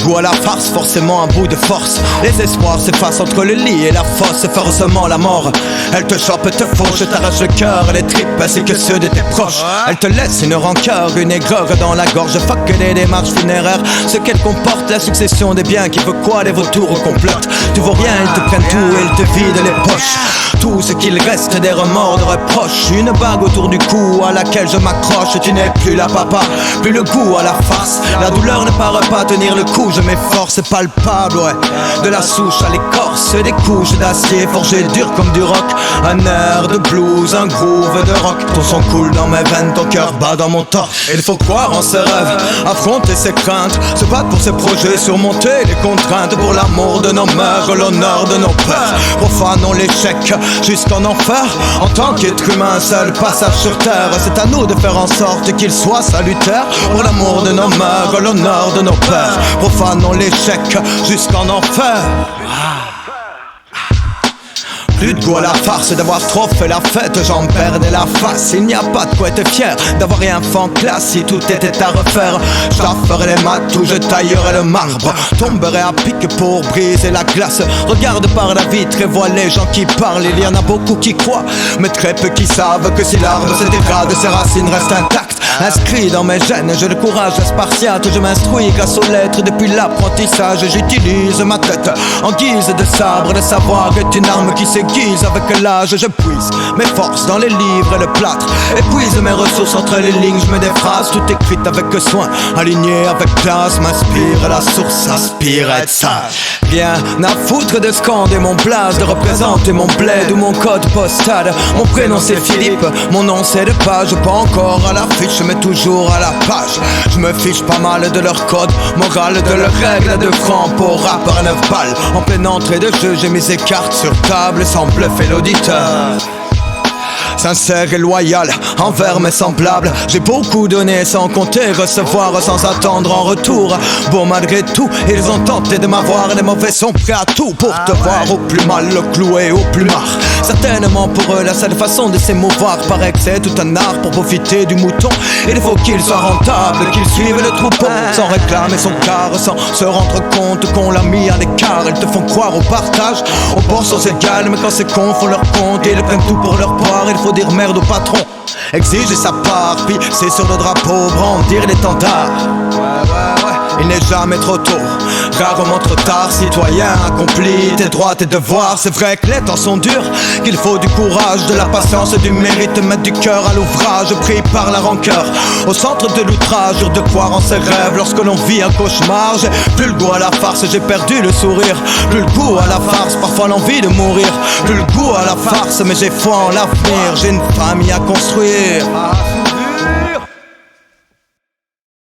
de goût à la farce, forcément un bout de force. Les espoirs s'effacent entre le lit et la fosse, faussement la mort. Elle te chope, te fauche, t'arrache le cœur, les tripes ainsi que ceux de tes proches. Elle te laisse une rancœur, une aigreur dans la gorge. Fuck les démarches funéraires, ce qu'elle comporte, la succession des biens qui veut quoi, des vautours complotent. Tu vaux rien, ils te prennent tout et ils te vident les poches. Tout ce qu'il reste des remords, de reproches. Une bague autour du cou à laquelle je m'accroche. Tu n'es plus là papa, plus le goût à la farce. La douleur ne paraît pas tenir le coup, je m'efforce, c'est palpable, ouais. De la souche à l'écorce, des couches d'acier forgées dur comme du rock. Un air de blues, un groove de rock. Ton sang coule dans mes veines, ton cœur bat dans mon torse. Il faut croire en ses rêves, affronter ses craintes, se battre pour ses projets, surmonter les contraintes. Pour l'amour de nos mœurs, l'honneur de nos pères. Profanons l'échec jusqu'en enfer. En tant qu'être humain, seul passage sur terre. C'est à nous de faire en sorte qu'il soit salutaire. Pour l'amour de nos mœurs, l'honneur de nos pères. Profanons l'échec jusqu'en enfer. Plus de goût à la farce, d'avoir trop fait la fête, j'en perdais la face. Il n'y a pas de quoi être fier d'avoir rien fait en classe. Si tout était à refaire, je ferais les maths ou je taillerais le marbre. Tomberais à pic pour briser la glace. Regarde par la vitre et vois les gens qui parlent. Il y en a beaucoup qui croient, mais très peu qui savent que si l'arbre se dégrade, ses racines restent intactes. Inscrit dans mes gènes, j'ai le courage spartiate. Je m'instruis grâce aux lettres depuis l'apprentissage. J'utilise ma tête en guise de sabre. Le savoir est une arme qui s'aiguise avec l'âge. Je puise mes forces dans les livres et le plâtre. Épuise mes ressources entre les lignes. Je mets des phrases toutes écrites avec soin, alignées avec classe. M'inspire la source, aspire à être sage. Rien à foutre de scander mon blaze, de représenter mon bled ou mon code postal. Mon prénom c'est Philippe, mon nom c'est de page. Pas encore à l'affiche mais toujours à la page. Je me fiche pas mal de leur code moral, de leurs règles à 2 francs pour rap à 9 balles. En pleine entrée de jeu, j'ai mis ces cartes sur table sans bluffer l'auditeur. Sincère et loyal envers mes semblables. J'ai beaucoup donné sans compter recevoir, sans attendre en retour. Bon malgré tout, ils ont tenté de m'avoir. Les mauvais sont prêts à tout pour te voir au plus mal, le clouer au plumard. Certainement pour eux la seule façon de s'émouvoir paraît que c'est tout un art pour profiter du mouton. Il faut qu'il soit rentable, qu'il suive le troupeau, sans réclamer son quart, sans se rendre compte qu'on l'a mis à l'écart. Ils te font croire au partage, aux portions égales, mais quand c'est con font leur compte. Ils prennent tout pour leur poire, il faut dire merde au patron, exiger sa part, puis c'est sur le drapeau, brandir l'étendard. Il n'est jamais trop tôt, rarement trop tard. Citoyen, accomplis tes droits, tes devoirs. C'est vrai que les temps sont durs, qu'il faut du courage, de la patience et du mérite. Mettre du cœur à l'ouvrage, pris par la rancœur. Au centre de l'outrage, dur de croire en ses rêves lorsque l'on vit un cauchemar. J'ai plus le goût à la farce, j'ai perdu le sourire. Plus le goût à la farce, parfois l'envie de mourir. Plus le goût à la farce, mais j'ai foi en l'avenir. J'ai une famille à construire.